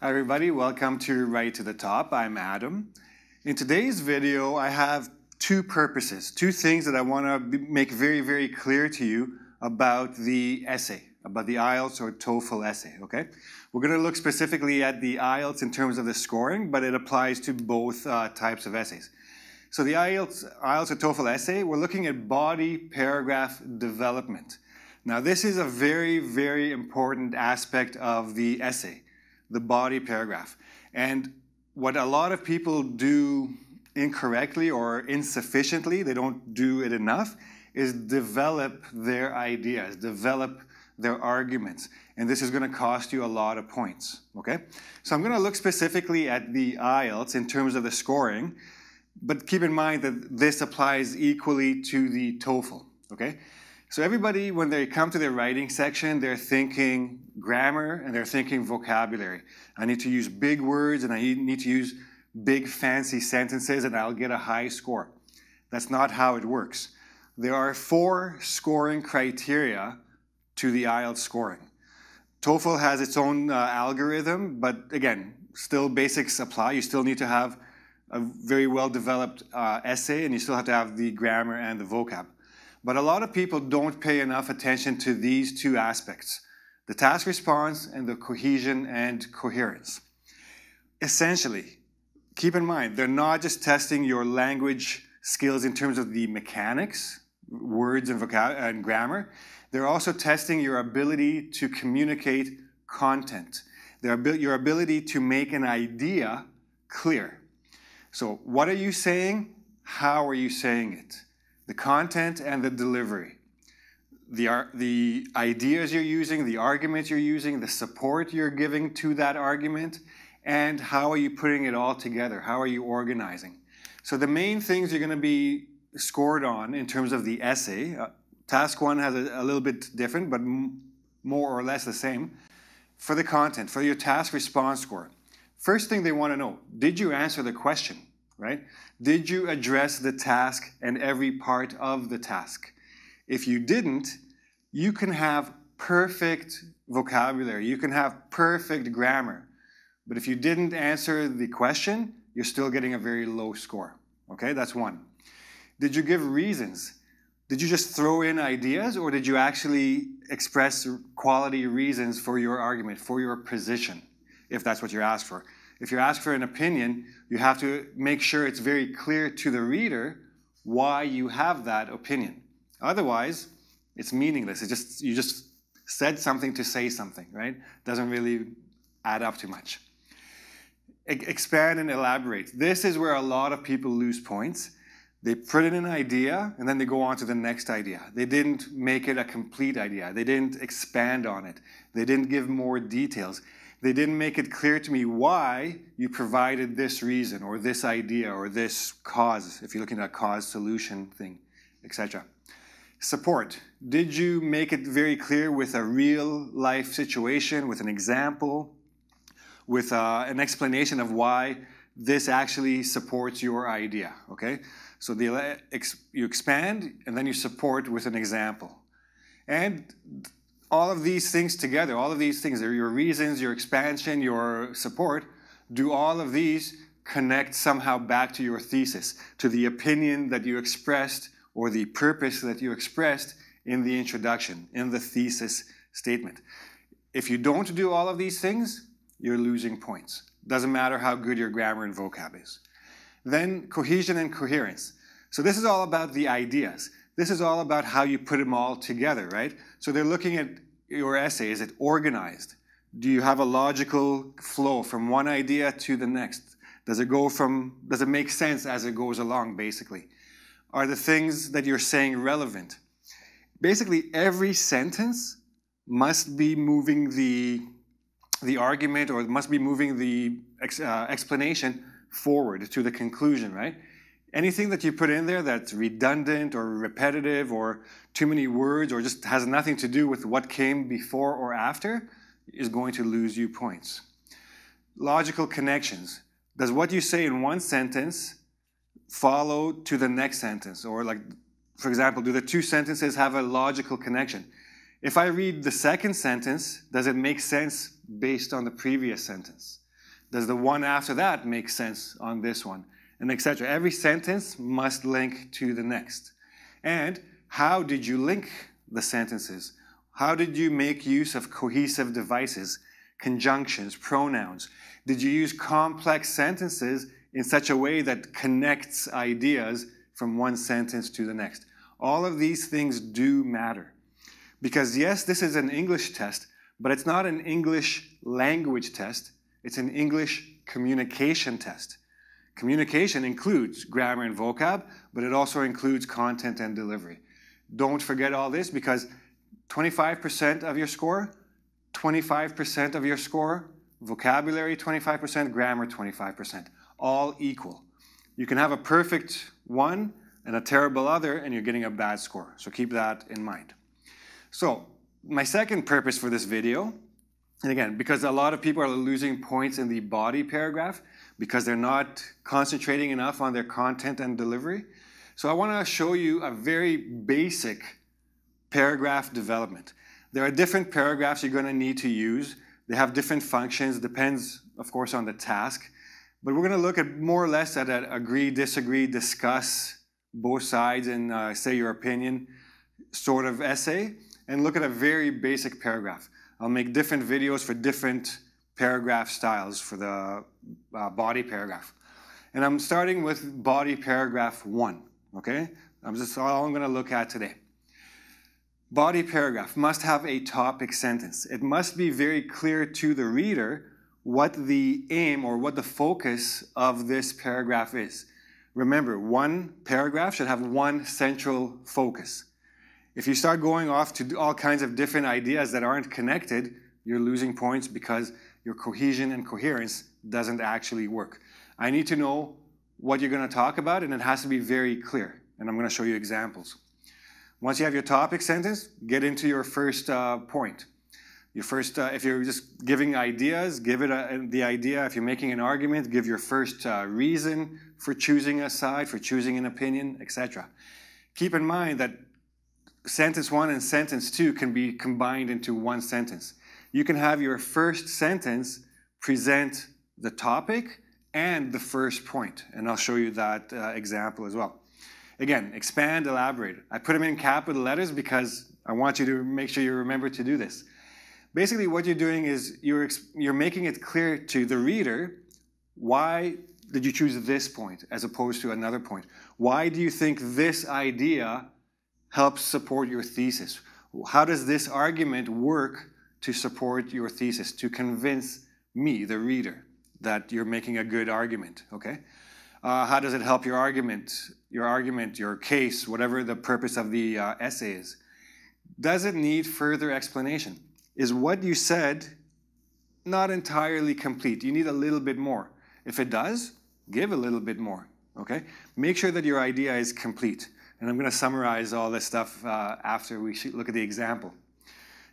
Hi everybody, welcome to Right to the Top. I'm Adam. In today's video, I have two purposes, two things that I want to make very, very clear to you about the essay, about the IELTS or TOEFL essay, okay? We're going to look specifically at the IELTS in terms of the scoring, but it applies to both types of essays. So the IELTS or TOEFL essay, we're looking at body paragraph development. Now this is a very, very important aspect of the essay, the body paragraph. And what a lot of people do incorrectly or insufficiently, they don't do it enough, is develop their ideas, develop their arguments. And this is going to cost you a lot of points, okay? So I'm going to look specifically at the IELTS in terms of the scoring, but keep in mind that this applies equally to the TOEFL, okay? So everybody, when they come to their writing section, they're thinking grammar and they're thinking vocabulary. I need to use big words and I need to use big fancy sentences and I'll get a high score. That's not how it works. There are 4 scoring criteria to the IELTS scoring. TOEFL has its own algorithm, but again, still basics apply. You still need to have a very well-developed essay and you still have to have the grammar and the vocab. But a lot of people don't pay enough attention to these two aspects, the task response and the cohesion and coherence. Essentially, keep in mind, they're not just testing your language skills in terms of the mechanics, words and vocabulary and grammar. They're also testing your ability to communicate content, your ability to make an idea clear. So what are you saying? How are you saying it? The content and the delivery, the ideas you're using, the arguments you're using, the support you're giving to that argument, and how are you putting it all together? How are you organizing? So the main things you're going to be scored on in terms of the essay, task 1 has a little bit different, but more or less the same. For the content, for your task response score, first thing they want to know, did you answer the question? Right? Did you address the task and every part of the task? If you didn't, you can have perfect vocabulary, you can have perfect grammar, but if you didn't answer the question, you're still getting a very low score. Okay, that's 1. Did you give reasons? Did you just throw in ideas or did you actually express quality reasons for your argument, for your position, if that's what you're asked for? If you're asked for an opinion, you have to make sure it's very clear to the reader why you have that opinion. Otherwise, it's meaningless. You just said something to say something, right? Doesn't really add up too much. Expand and elaborate. This is where a lot of people lose points. They put in an idea and then they go on to the next idea. They didn't make it a complete idea. They didn't expand on it. They didn't give more details. They didn't make it clear to me why you provided this reason or this idea or this cause, if you're looking at a cause-solution thing, etc. Support. Did you make it very clear with a real-life situation, with an example, with an explanation of why this actually supports your idea, okay? So you expand and then you support with an example. And all of these things together, all of these things, your reasons, your expansion, your support, do all of these connect somehow back to your thesis, to the opinion that you expressed or the purpose that you expressed in the introduction, in the thesis statement. If you don't do all of these things, you're losing points. Doesn't matter how good your grammar and vocab is. Then cohesion and coherence. So this is all about the ideas. This is all about how you put them all together, right? So they're looking at your essay. Is it organized? Do you have a logical flow from one idea to the next? Does it make sense as it goes along, basically? Are the things that you're saying relevant? Basically, every sentence must be moving the argument or must be moving the explanation forward to the conclusion, right? Anything that you put in there that's redundant or repetitive or too many words or just has nothing to do with what came before or after is going to lose you points. Logical connections. Does what you say in one sentence follow to the next sentence? Or like, for example, do the 2 sentences have a logical connection? If I read the second sentence, does it make sense based on the previous sentence? Does the one after that make sense on this one? And etc. Every sentence must link to the next. And how did you link the sentences? How did you make use of cohesive devices, conjunctions, pronouns? Did you use complex sentences in such a way that connects ideas from one sentence to the next? All of these things do matter. Because yes, this is an English test, but it's not an English language test. It's an English communication test. Communication includes grammar and vocab, but it also includes content and delivery. Don't forget all this, because 25% of your score, 25% of your score, vocabulary 25%, grammar 25%, all equal. You can have a perfect one and a terrible other, and you're getting a bad score. So keep that in mind. So my second purpose for this video, and again, because a lot of people are losing points in the body paragraph because they're not concentrating enough on their content and delivery. So I want to show you a very basic paragraph development. There are different paragraphs you're going to need to use. They have different functions, depends, of course, on the task. But we're going to look at more or less at an agree, disagree, discuss both sides and say your opinion sort of essay, and look at a very basic paragraph. I'll make different videos for different paragraph styles for the body paragraph. And I'm starting with body paragraph 1, okay? That's all I'm going to look at today. Body paragraph must have a topic sentence. It must be very clear to the reader what the aim or what the focus of this paragraph is. Remember, one paragraph should have one central focus. If you start going off to all kinds of different ideas that aren't connected, you're losing points because your cohesion and coherence doesn't actually work. I need to know what you're going to talk about, and it has to be very clear. And I'm going to show you examples. Once you have your topic sentence, get into your first point. Your first, if you're just giving ideas, give it the idea. If you're making an argument, give your first reason for choosing a side, for choosing an opinion, etc. Keep in mind that sentence 1 and sentence 2 can be combined into one sentence. You can have your first sentence present the topic and the first point, and I'll show you that example as well. Again, expand, elaborate. I put them in capital letters because I want you to make sure you remember to do this. Basically, what you're doing is you're making it clear to the reader, why did you choose this point as opposed to another point? Why do you think this idea helps support your thesis? How does this argument work to support your thesis, to convince me, the reader, that you're making a good argument, okay? How does it help your argument, your case, whatever the purpose of the essay is? Does it need further explanation? Is what you said not entirely complete? You need a little bit more. If it does, give a little bit more, okay? Make sure that your idea is complete. And I'm going to summarize all this stuff after we look at the example.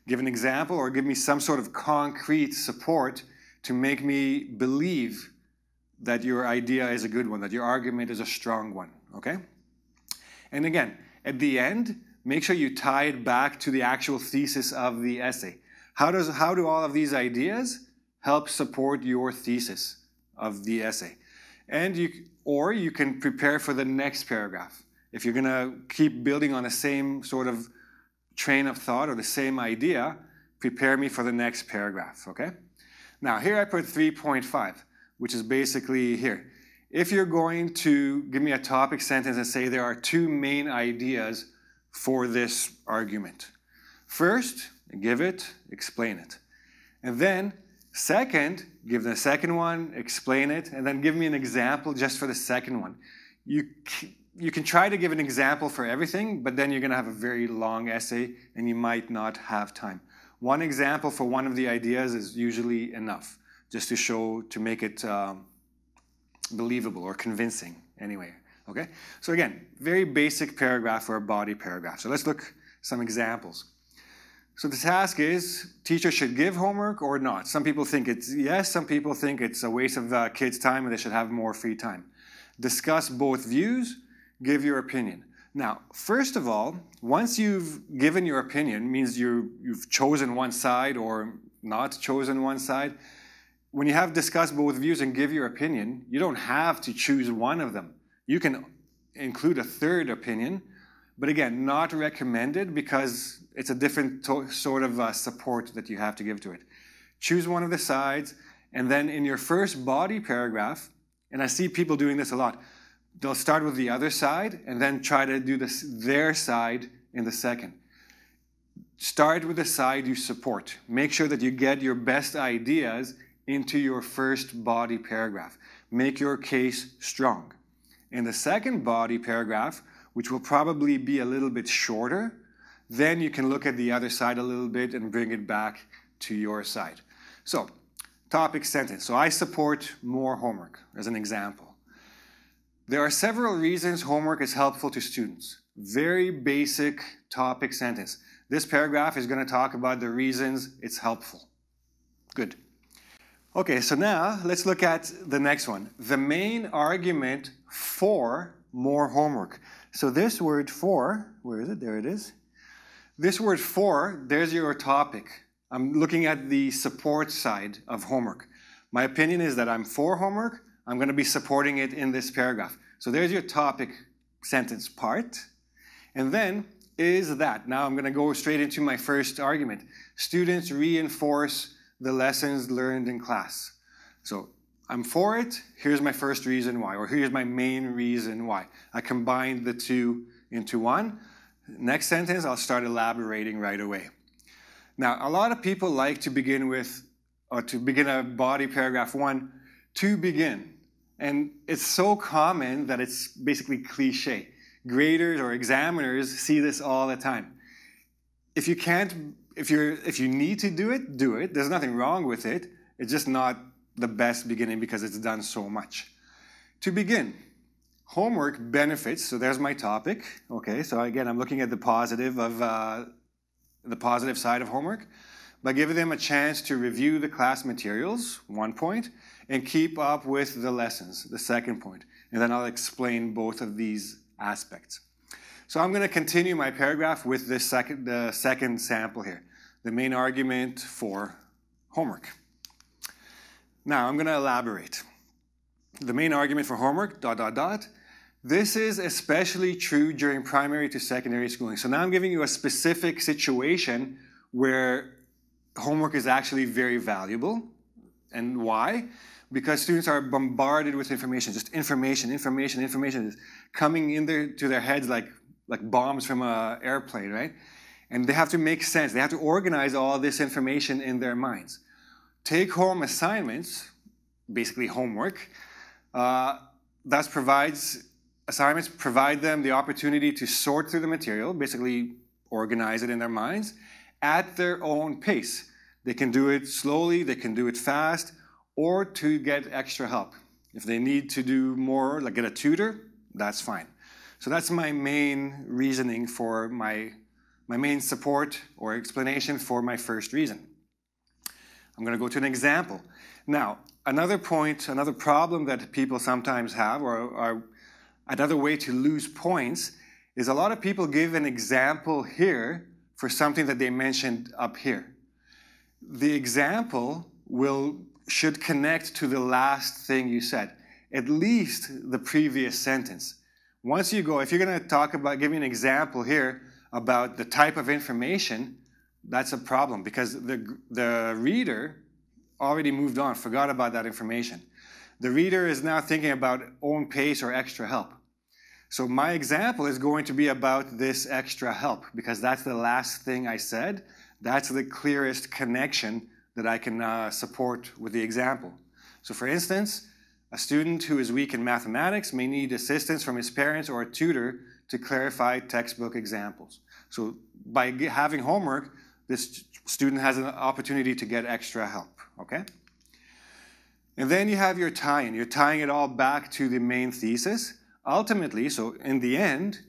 Give an example or give me some sort of concrete support to make me believe that your idea is a good one, that your argument is a strong one, okay? And again, at the end, make sure you tie it back to the actual thesis of the essay. How do all of these ideas help support your thesis of the essay? And you can prepare for the next paragraph. If you're going to keep building on the same sort of train of thought or the same idea, prepare me for the next paragraph, okay? Now, here I put 3.5, which is basically here. If you're going to give me a topic sentence and say there are two main ideas for this argument. First, give it, explain it. And then, second, give the second one, explain it, and then give me an example just for the second one. You can try to give an example for everything, but then you're going to have a very long essay and you might not have time. One example for one of the ideas is usually enough, just to make it believable or convincing anyway, okay? So again, very basic paragraph or a body paragraph. So let's look at some examples. So the task is, teachers should give homework or not. Some people think it's yes, some people think it's a waste of kids' time and they should have more free time. Discuss both views, give your opinion. Now, first of all, once you've given your opinion, means you've chosen one side or not chosen one side, when you have discussed both views and give your opinion, you don't have to choose one of them. You can include a third opinion, but again, not recommended because it's a different sort of support that you have to give to it. Choose one of the sides, and then in your first body paragraph, and I see people doing this a lot, they'll start with the other side and then try to do their side in the second. Start with the side you support. Make sure that you get your best ideas into your first body paragraph. Make your case strong. In the second body paragraph, which will probably be a little bit shorter, then you can look at the other side a little bit and bring it back to your side. So, topic sentence. So I support more homework, as an example. There are several reasons homework is helpful to students. Very basic topic sentence. This paragraph is going to talk about the reasons it's helpful. Good. Okay, so now let's look at the next one. The main argument for more homework. So this word for, where is it? There it is. This word for, there's your topic. I'm looking at the support side of homework. My opinion is that I'm for homework. I'm going to be supporting it in this paragraph. So there's your topic sentence part. And then is that. Now I'm going to go straight into my first argument. Students reinforce the lessons learned in class. So I'm for it. Here's my first reason why, or here's my main reason why. I combined the two into one. Next sentence, I'll start elaborating right away. Now, a lot of people like to begin with, or to begin a body paragraph one, to begin. And it's so common that it's basically cliche. Graders or examiners see this all the time. If you can't, if you need to do it, do it. There's nothing wrong with it. It's just not the best beginning because it's done so much. To begin, homework benefits. So there's my topic. Okay, so again, I'm looking at the positive of the positive side of homework by giving them a chance to review the class materials, 1 point, and keep up with the lessons, the 2nd point. And then I'll explain both of these aspects. So I'm going to continue my paragraph with the second sample here, the main argument for homework. Now I'm going to elaborate. The main argument for homework, ... This is especially true during primary to secondary schooling. So now I'm giving you a specific situation where homework is actually very valuable. And why? Because students are bombarded with information, just information is coming to their heads like bombs from an airplane, right? And they have to make sense. They have to organize all this information in their minds. Take-home assignments, basically homework, assignments provide them the opportunity to sort through the material, basically organize it in their minds, at their own pace. They can do it slowly, they can do it fast, or to get extra help. If they need to do more, like get a tutor, that's fine. So that's my main reasoning for my main support or explanation for my first reason. I'm going to go to an example. Now, another point, another problem that people sometimes have, or another way to lose points, is a lot of people give an example here for something that they mentioned up here. The example should connect to the last thing you said, at least the previous sentence. Once you go, if you're going to talk about, give me an example here about the type of information, that's a problem because the reader already moved on, forgot about that information. The reader is now thinking about own pace or extra help. So my example is going to be about this extra help because that's the last thing I said. That's the clearest connection that I can support with the example. So for instance, a student who is weak in mathematics may need assistance from his parents or a tutor to clarify textbook examples. So by having homework, this student has an opportunity to get extra help, okay? And then you have your tie-in. You're tying it all back to the main thesis. Ultimately, so in the end,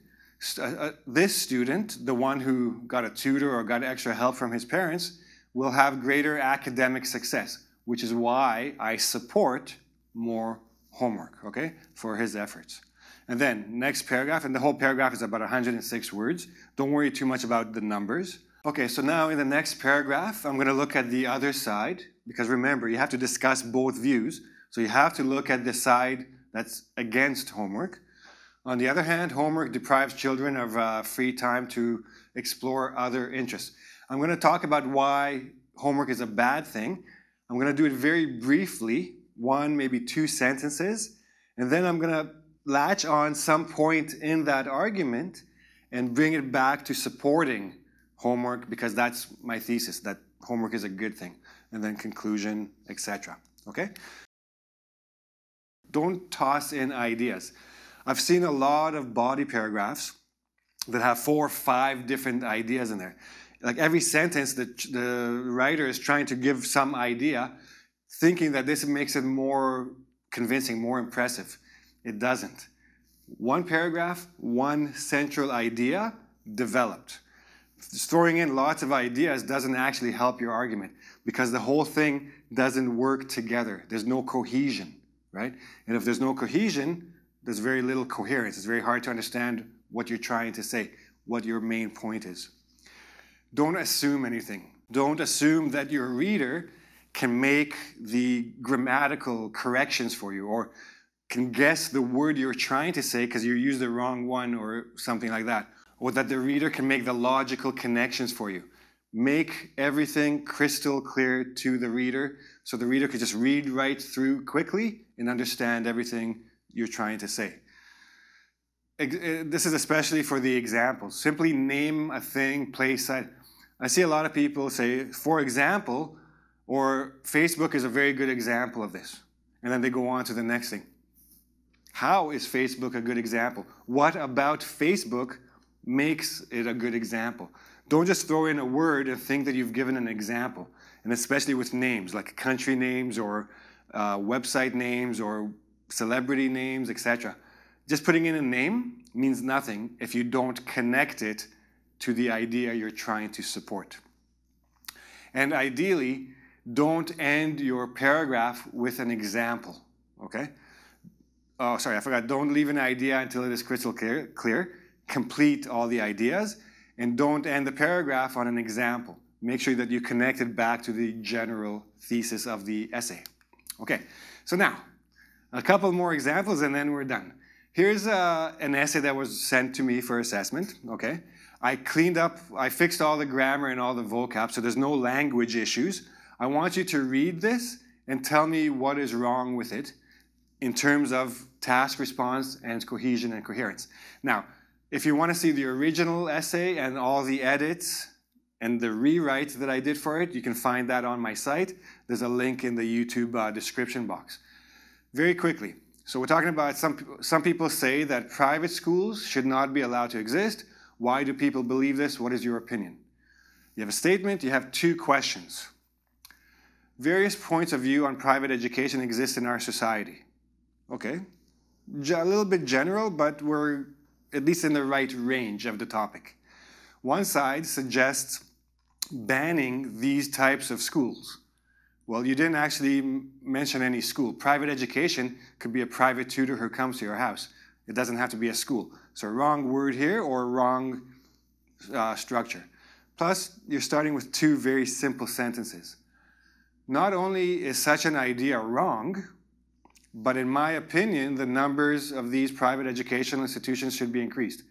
this student, the one who got a tutor or got extra help from his parents, will have greater academic success, which is why I support more homework, okay, for his efforts. And then next paragraph, and the whole paragraph is about 106 words. Don't worry too much about the numbers. Okay, so now in the next paragraph, I'm going to look at the other side, because remember, you have to discuss both views. So you have to look at the side that's against homework. On the other hand, homework deprives children of free time to explore other interests. I'm going to talk about why homework is a bad thing. I'm going to do it very briefly, one, maybe two sentences, and then I'm going to latch on some point in that argument and bring it back to supporting homework, because that's my thesis, that homework is a good thing, and then conclusion, etc. Okay? Don't toss in ideas. I've seen a lot of body paragraphs that have 4 or 5 different ideas in there. Like every sentence, the writer is trying to give some idea, thinking that this makes it more convincing, more impressive. It doesn't. One paragraph, one central idea developed. Just throwing in lots of ideas doesn't actually help your argument, because the whole thing doesn't work together. There's no cohesion, right? And if there's no cohesion, there's very little coherence. It's very hard to understand what you're trying to say, what your main point is. Don't assume anything. Don't assume that your reader can make the grammatical corrections for you, or can guess the word you're trying to say because you used the wrong one or something like that. Or that the reader can make the logical connections for you. Make everything crystal clear to the reader, so the reader could just read right through quickly and understand everything you're trying to say. This is especially for the examples. Simply name a thing, place, site. I see a lot of people say, for example, or Facebook is a very good example of this. And then they go on to the next thing. How is Facebook a good example? What about Facebook makes it a good example? Don't just throw in a word and think that you've given an example. And especially with names, like country names or website names or celebrity names, etc. Just putting in a name means nothing if you don't connect it to the idea you're trying to support. And ideally, don't end your paragraph with an example, okay? Oh, sorry, I forgot. Don't leave an idea until it is crystal clear. Complete all the ideas, and don't end the paragraph on an example. Make sure that you connect it back to the general thesis of the essay. Okay, so now, a couple more examples and then we're done. Here's an essay that was sent to me for assessment, okay? I fixed all the grammar and all the vocab, so there's no language issues. I want you to read this and tell me what is wrong with it in terms of task response and cohesion and coherence. Now, if you want to see the original essay and all the edits and the rewrites that I did for it, you can find that on my site. There's a link in the YouTube description box. Very quickly, so we're talking about some people say that private schools should not be allowed to exist. Why do people believe this? What is your opinion? You have a statement, you have 2 questions. Various points of view on private education exist in our society. Okay, a little bit general, but we're at least in the right range of the topic. One side suggests banning these types of schools. Well, you didn't actually mention any school. Private education could be a private tutor who comes to your house. It doesn't have to be a school. So wrong word here or wrong structure. Plus, you're starting with 2 very simple sentences. Not only is such an idea wrong, but in my opinion, the numbers of these private educational institutions should be increased.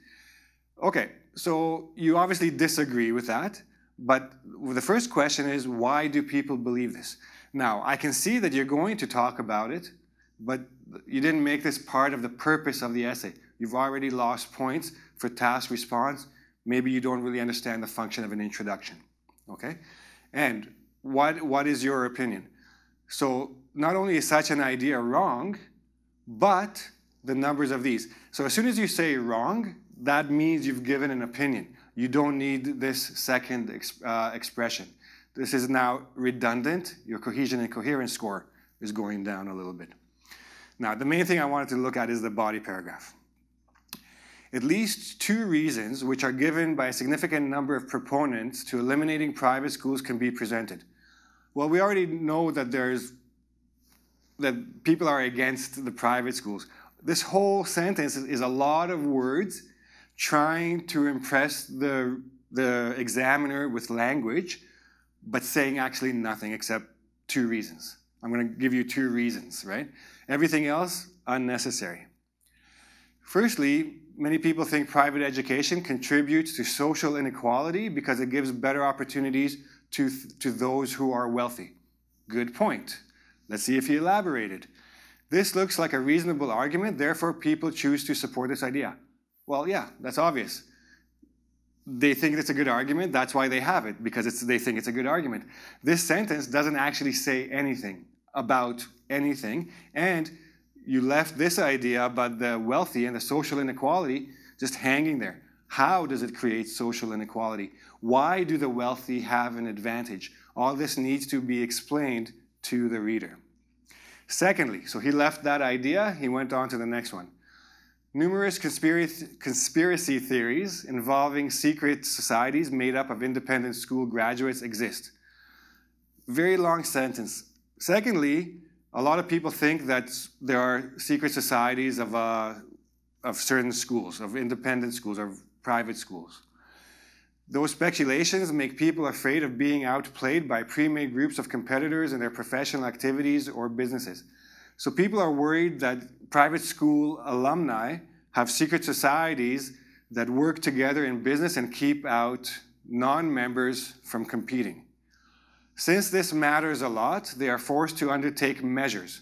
Okay, so you obviously disagree with that, but the first question is, why do people believe this? Now, I can see that you're going to talk about it, but you didn't make this part of the purpose of the essay. You've already lost points for task response. Maybe you don't really understand the function of an introduction, okay? And what is your opinion? So not only is such an idea wrong, but the numbers of these. So as soon as you say wrong, that means you've given an opinion. You don't need this second expression. This is now redundant. Your cohesion and coherence score is going down a little bit. Now, the main thing I wanted to look at is the body paragraph. At least 2 reasons, which are given by a significant number of proponents to eliminating private schools, can be presented. Well, we already know that that people are against the private schools. This whole sentence is a lot of words trying to impress the the examiner with language, but saying actually nothing except 2 reasons. I'm going to give you 2 reasons, right? Everything else, unnecessary. Firstly, many people think private education contributes to social inequality because it gives better opportunities to those who are wealthy. Good point. Let's see if you elaborated. This looks like a reasonable argument, therefore people choose to support this idea. Well, yeah, that's obvious. They think it's a good argument, that's why they have it, because they think it's a good argument. This sentence doesn't actually say anything about anything, and you left this idea about the wealthy and the social inequality just hanging there. How does it create social inequality? Why do the wealthy have an advantage? All this needs to be explained to the reader. Secondly, so he left that idea, he went on to the next one. Numerous conspiracy theories involving secret societies made up of independent school graduates exist. Very long sentence. Secondly, a lot of people think that there are secret societies of certain schools, of independent schools, of private schools. Those speculations make people afraid of being outplayed by pre-made groups of competitors in their professional activities or businesses. So people are worried that private school alumni have secret societies that work together in business and keep out non-members from competing. Since this matters a lot, they are forced to undertake measures.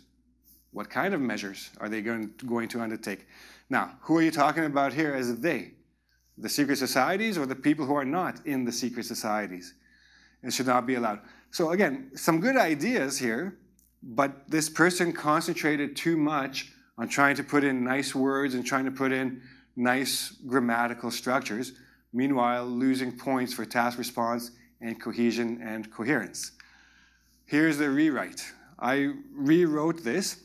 What kind of measures are they going to undertake? Now, who are you talking about here as they? The secret societies or the people who are not in the secret societies? It should not be allowed. So again, some good ideas here, but this person concentrated too much on trying to put in nice words and trying to put in nice grammatical structures, meanwhile losing points for task response and cohesion and coherence. Here's the rewrite. I rewrote this.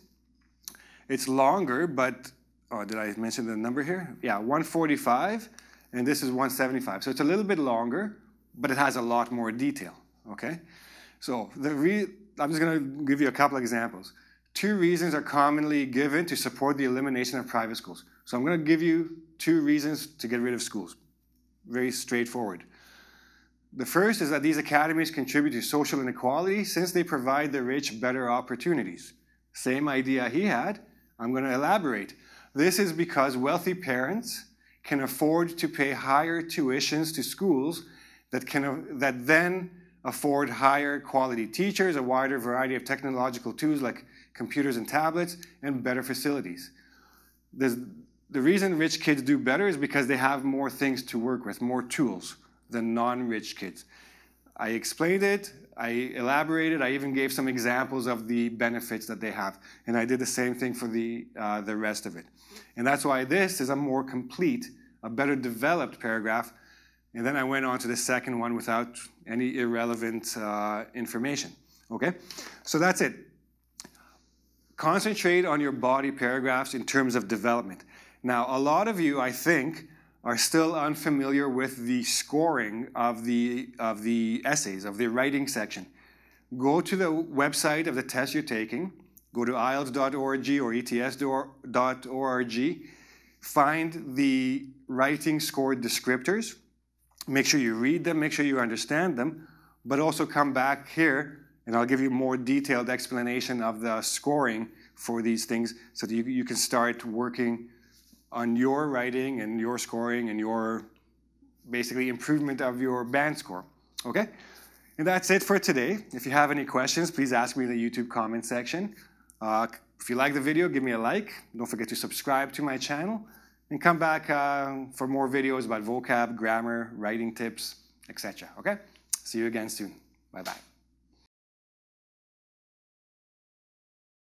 It's longer, but, oh, did I mention the number here? Yeah, 145, and this is 175. So it's a little bit longer, but it has a lot more detail, okay? So I'm just going to give you a couple examples. 2 reasons are commonly given to support the elimination of private schools. So I'm going to give you 2 reasons to get rid of schools. Very straightforward. The first is that these academies contribute to social inequality since they provide the rich better opportunities. Same idea he had. I'm going to elaborate. This is because wealthy parents can afford to pay higher tuitions to schools that then afford higher quality teachers, a wider variety of technological tools like computers and tablets, and better facilities. The reason rich kids do better is because they have more things to work with, more tools than non-rich kids. I explained it, I elaborated, I even gave some examples of the benefits that they have. And I did the same thing for the rest of it. And that's why this is a more complete, a better developed paragraph. And then I went on to the second one without any irrelevant information, okay? So that's it. Concentrate on your body paragraphs in terms of development. Now, a lot of you, I think, are still unfamiliar with the scoring of the essays, of the writing section. Go to the website of the test you're taking. Go to IELTS.org or ETS.org. Find the writing score descriptors. Make sure you read them, make sure you understand them, but also come back here and I'll give you more detailed explanation of the scoring for these things so that you can start working on your writing and your scoring and your basically improvement of your band score, okay? And that's it for today. If you have any questions, please ask me in the YouTube comment section. If you like the video, give me a like. Don't forget to subscribe to my channel and come back for more videos about vocab, grammar, writing tips, etc. Okay? See you again soon. Bye-bye.